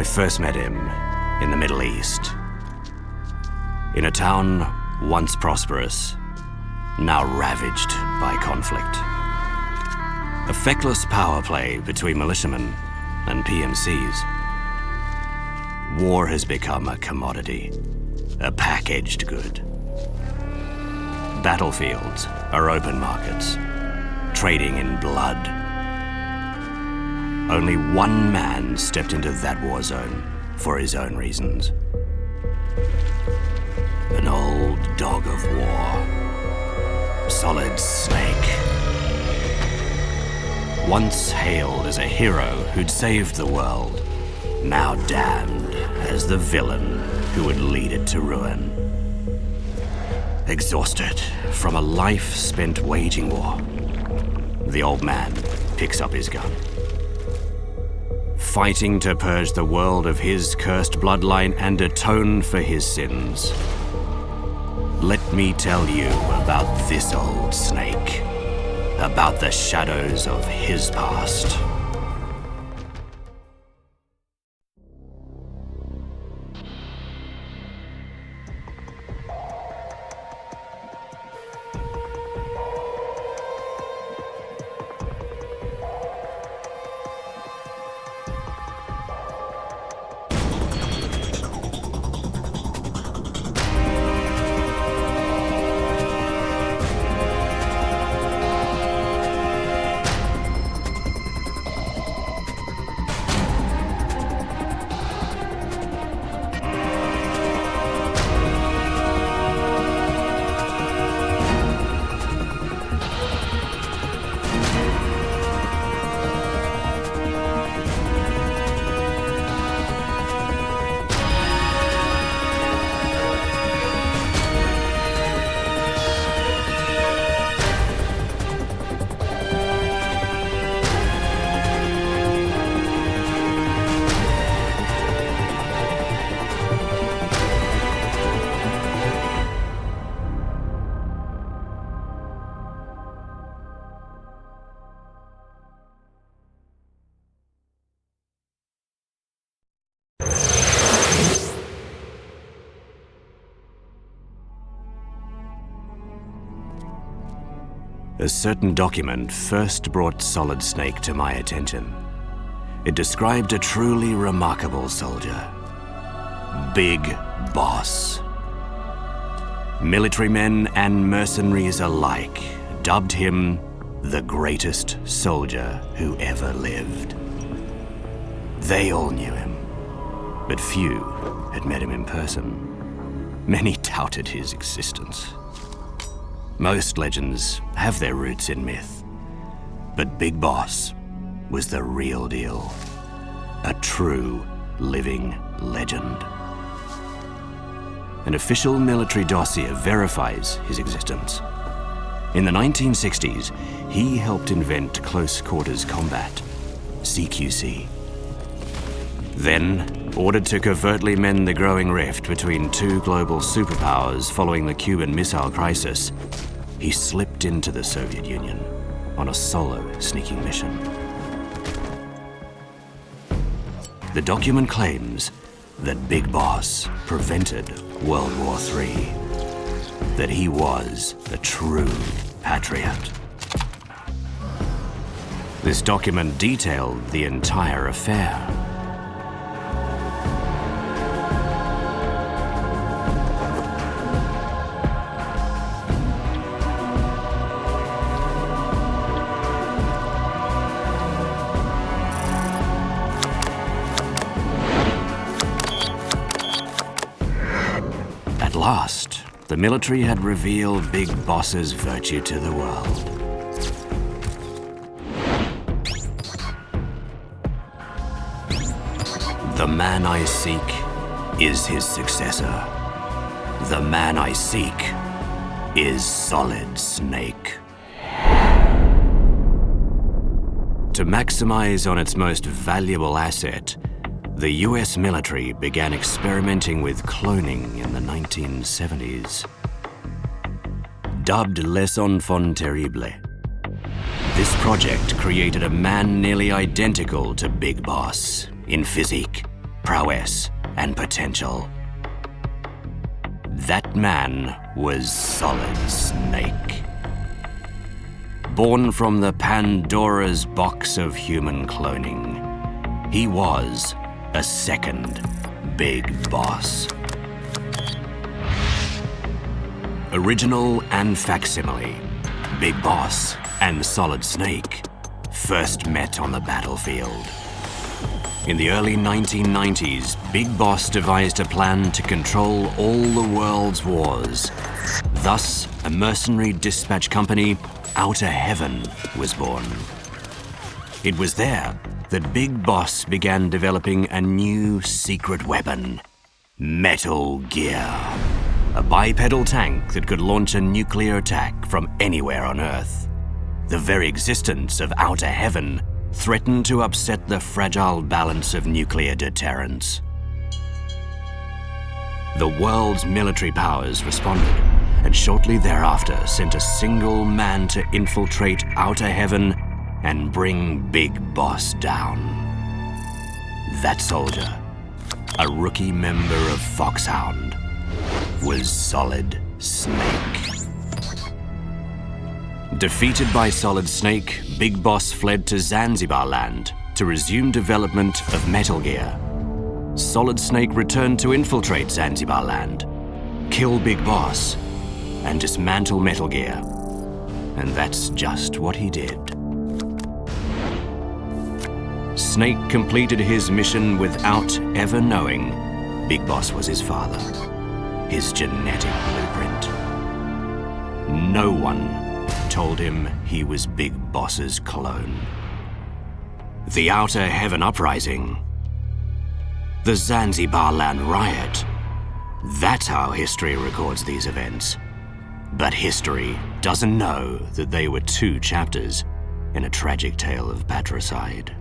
first met him in the Middle East. In a town once prosperous, now ravaged by conflict. A feckless power play between militiamen and PMCs. War has become a commodity, a packaged good. Battlefields are open markets, trading in blood. Only one man stepped into that war zone for his own reasons. An old dog of war, Solid Snake. Once hailed as a hero who'd saved the world, now damned as the villain who would lead it to ruin. Exhausted from a life spent waging war, the old man picks up his gun. Fighting to purge the world of his cursed bloodline and atone for his sins. Let me tell you about this old snake, about the shadows of his past. A certain document first brought Solid Snake to my attention. It described a truly remarkable soldier. Big Boss. Military men and mercenaries alike dubbed him the greatest soldier who ever lived. They all knew him, but few had met him in person. Many doubted his existence. Most legends have their roots in myth, but Big Boss was the real deal. A true living legend. An official military dossier verifies his existence. In the 1960s, he helped invent close quarters combat, CQC. Then, ordered to covertly mend the growing rift between two global superpowers following the Cuban Missile Crisis, he slipped into the Soviet Union on a solo sneaking mission. The document claims that Big Boss prevented World War III, that he was a true patriot. This document detailed the entire affair. At last, the military had revealed Big Boss's virtue to the world. The man I seek is his successor. The man I seek is Solid Snake. To maximize on its most valuable asset, the US military began experimenting with cloning in the 1970s. Dubbed Les Enfants Terribles, this project created a man nearly identical to Big Boss in physique, prowess, and potential. That man was Solid Snake. Born from the Pandora's box of human cloning, he was a second big boss. Original and facsimile, Big Boss and Solid Snake first met on the battlefield. In the early 1990s, Big Boss devised a plan to control all the world's wars. Thus, a mercenary dispatch company, Outer Heaven, was born. It was there that Big Boss began developing a new secret weapon, Metal Gear, a bipedal tank that could launch a nuclear attack from anywhere on Earth. The very existence of Outer Heaven threatened to upset the fragile balance of nuclear deterrence. The world's military powers responded, and shortly thereafter sent a single man to infiltrate Outer Heaven and bring Big Boss down. That soldier, a rookie member of Foxhound, was Solid Snake. Defeated by Solid Snake, Big Boss fled to Zanzibar land to resume development of Metal Gear. Solid Snake returned to infiltrate Zanzibar land, kill Big Boss, and dismantle Metal Gear. And that's just what he did. Snake completed his mission without ever knowing Big Boss was his father, his genetic blueprint. No one told him he was Big Boss's clone. The Outer Heaven Uprising, the Zanzibar Land Riot. That's how history records these events. But history doesn't know that they were two chapters in a tragic tale of patricide.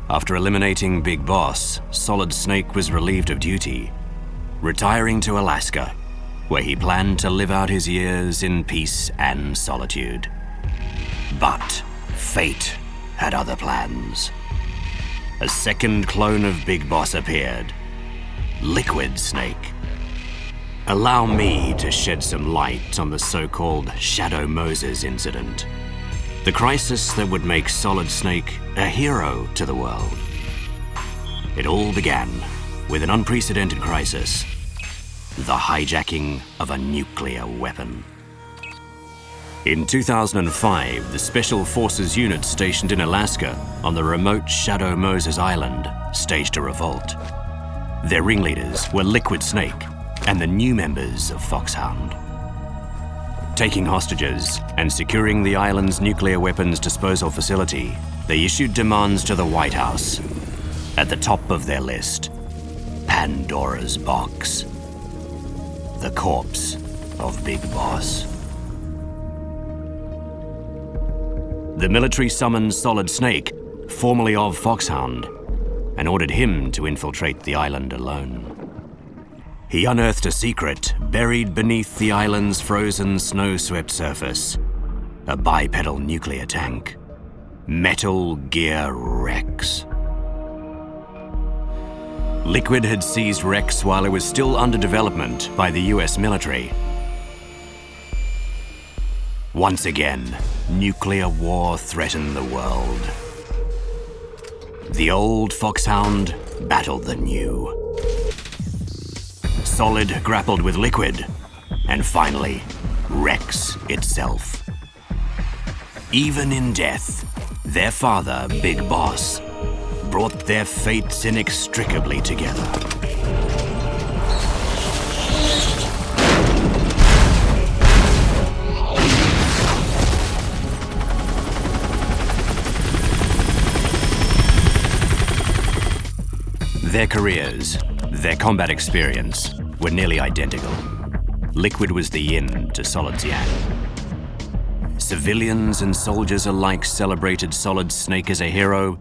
After eliminating Big Boss, Solid Snake was relieved of duty, retiring to Alaska, where he planned to live out his years in peace and solitude. But fate had other plans. A second clone of Big Boss appeared, Liquid Snake. Allow me to shed some light on the so-called Shadow Moses incident, the crisis that would make Solid Snake a hero to the world. It all began with an unprecedented crisis, the hijacking of a nuclear weapon. In 2005, the Special Forces unit stationed in Alaska on the remote Shadow Moses Island staged a revolt. Their ringleaders were Liquid Snake and the new members of Foxhound. Taking hostages and securing the island's nuclear weapons disposal facility, they issued demands to the White House. At the top of their list, Pandora's box, the corpse of Big Boss. The military summoned Solid Snake, formerly of Foxhound, and ordered him to infiltrate the island alone. He unearthed a secret buried beneath the island's frozen, snow-swept surface, a bipedal nuclear tank, Metal Gear Rex. Liquid had seized Rex while it was still under development by the US military. Once again, nuclear war threatened the world. The old Foxhound battled the new. Solid grappled with Liquid, and finally, Rex itself. Even in death, their father, Big Boss, brought their fates inextricably together. Their careers, their combat experience, were nearly identical. Liquid was the yin to Solid's yang. Civilians and soldiers alike celebrated Solid Snake as a hero,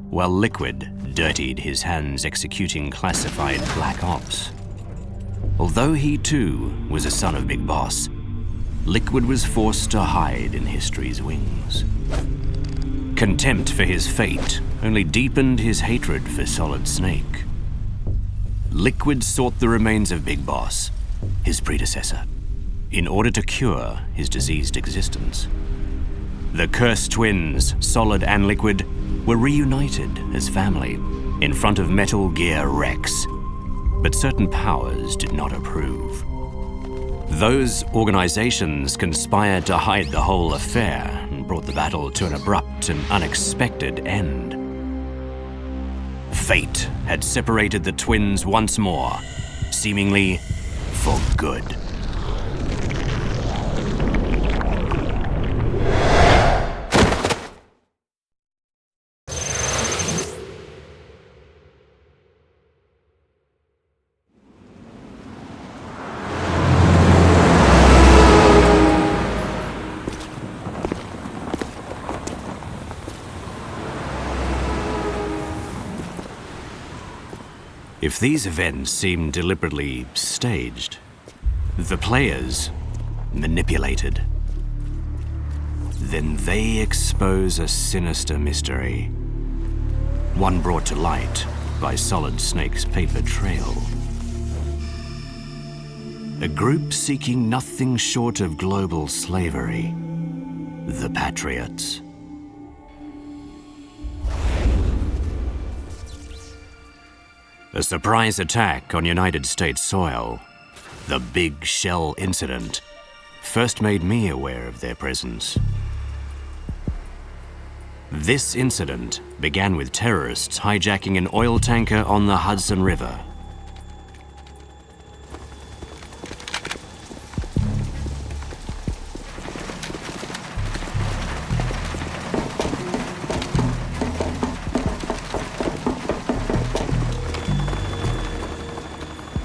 while Liquid dirtied his hands executing classified black ops. Although he too was a son of Big Boss, Liquid was forced to hide in history's wings. Contempt for his fate only deepened his hatred for Solid Snake. Liquid sought the remains of Big Boss, his predecessor, in order to cure his diseased existence. The cursed twins, Solid and Liquid, were reunited as family in front of Metal Gear Rex, but certain powers did not approve. Those organizations conspired to hide the whole affair and brought the battle to an abrupt and unexpected end. Fate had separated the twins once more, seemingly for good. If these events seem deliberately staged, the players manipulated, then they expose a sinister mystery, one brought to light by Solid Snake's paper trail. A group seeking nothing short of global slavery, the Patriots. A surprise attack on United States soil, the Big Shell incident, first made me aware of their presence. This incident began with terrorists hijacking an oil tanker on the Hudson River.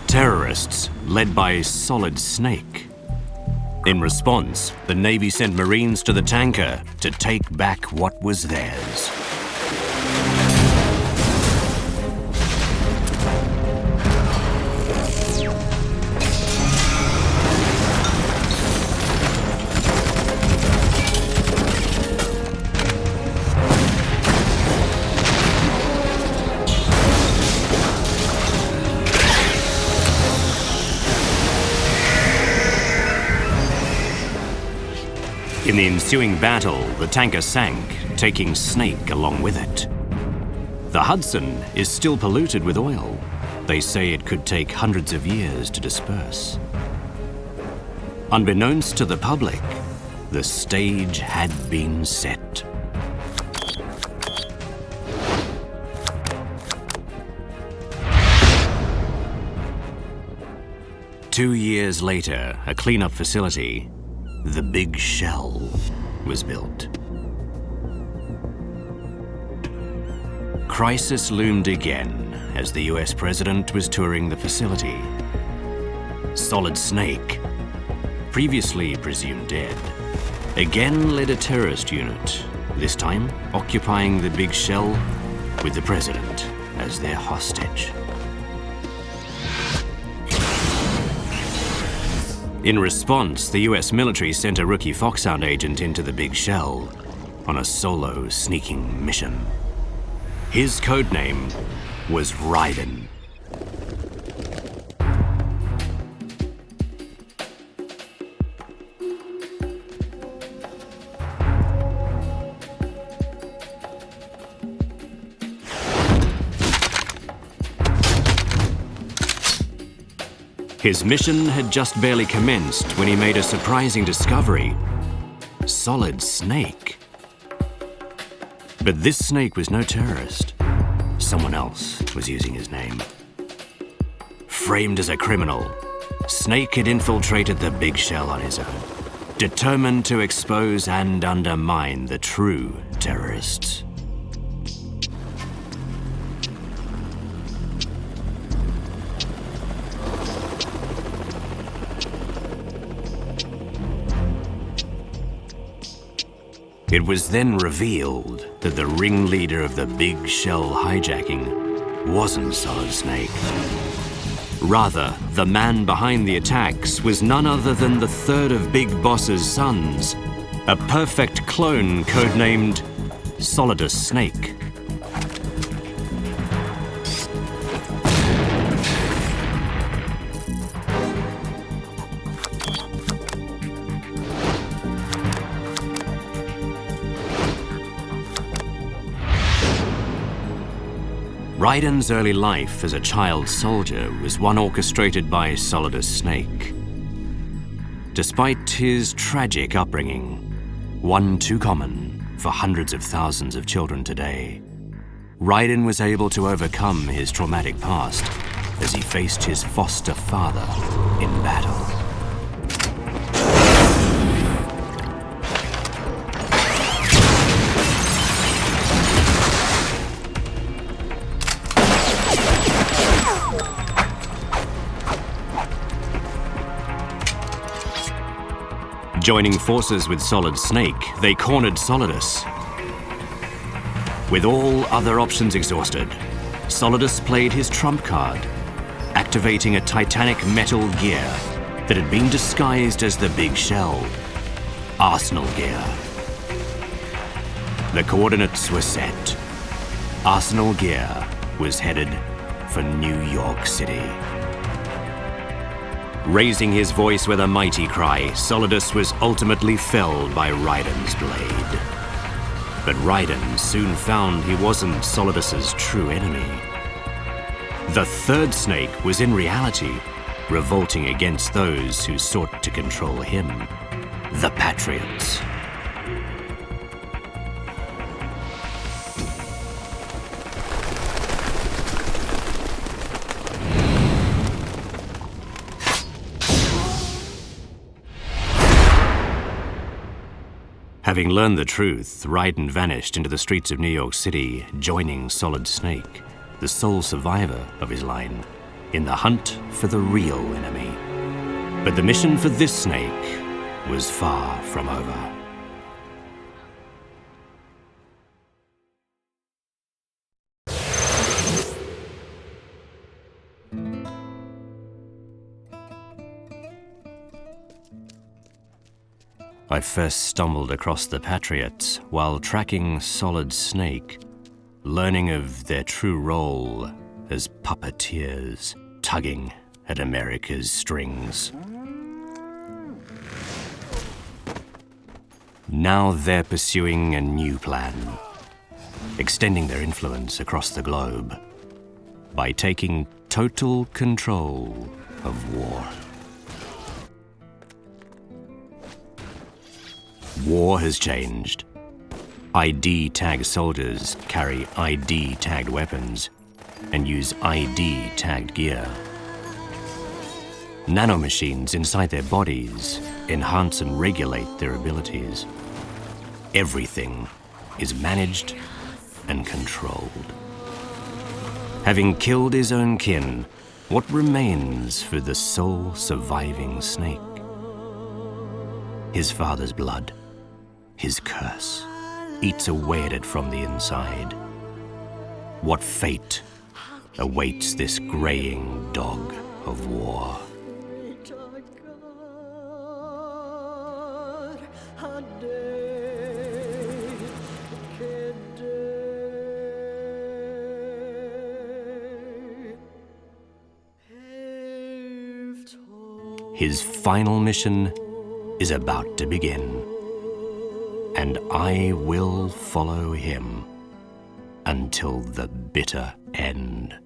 Terrorists led by Solid Snake. In response, the Navy sent Marines to the tanker to take back what was theirs. In the ensuing battle, the tanker sank, taking Snake along with it. The Hudson is still polluted with oil. They say it could take hundreds of years to disperse. Unbeknownst to the public, the stage had been set. Two years later, a cleanup facility, the Big Shell, was built. Crisis loomed again as the US president was touring the facility. Solid Snake, previously presumed dead, again led a terrorist unit, this time occupying the Big Shell with the president as their hostage. In response, the US military sent a rookie Foxhound agent into the Big Shell on a solo sneaking mission. His codename was Raiden. His mission had just barely commenced when he made a surprising discovery: Solid Snake. But this Snake was no terrorist. Someone else was using his name. Framed as a criminal, Snake had infiltrated the Big Shell on his own, determined to expose and undermine the true terrorists. It was then revealed that the ringleader of the Big Shell hijacking wasn't Solid Snake. Rather, the man behind the attacks was none other than the third of Big Boss's sons, a perfect clone codenamed Solidus Snake. Raiden's early life as a child soldier was one orchestrated by Solidus Snake. Despite his tragic upbringing, one too common for hundreds of thousands of children today, Raiden was able to overcome his traumatic past as he faced his foster father in battle. Joining forces with Solid Snake, they cornered Solidus. With all other options exhausted, Solidus played his trump card, activating a titanic metal gear that had been disguised as the Big Shell, Arsenal gear. The coordinates were set. Arsenal gear was headed for New York City. Raising his voice with a mighty cry, Solidus was ultimately felled by Raiden's blade. But Raiden soon found he wasn't Solidus's true enemy. The third snake was in reality revolting against those who sought to control him, the Patriots. Having learned the truth, Raiden vanished into the streets of New York City, joining Solid Snake, the sole survivor of his line, in the hunt for the real enemy. But the mission for this snake was far from over. I first stumbled across the Patriots while tracking Solid Snake, learning of their true role as puppeteers tugging at America's strings. Now they're pursuing a new plan, extending their influence across the globe by taking total control of war. War has changed. ID-tagged soldiers carry ID-tagged weapons and use ID-tagged gear. Nanomachines inside their bodies enhance and regulate their abilities. Everything is managed and controlled. Having killed his own kin, what remains for the sole surviving snake? His father's blood. His curse eats away at it from the inside. What fate awaits this graying dog of war? His final mission is about to begin, and I will follow him until the bitter end.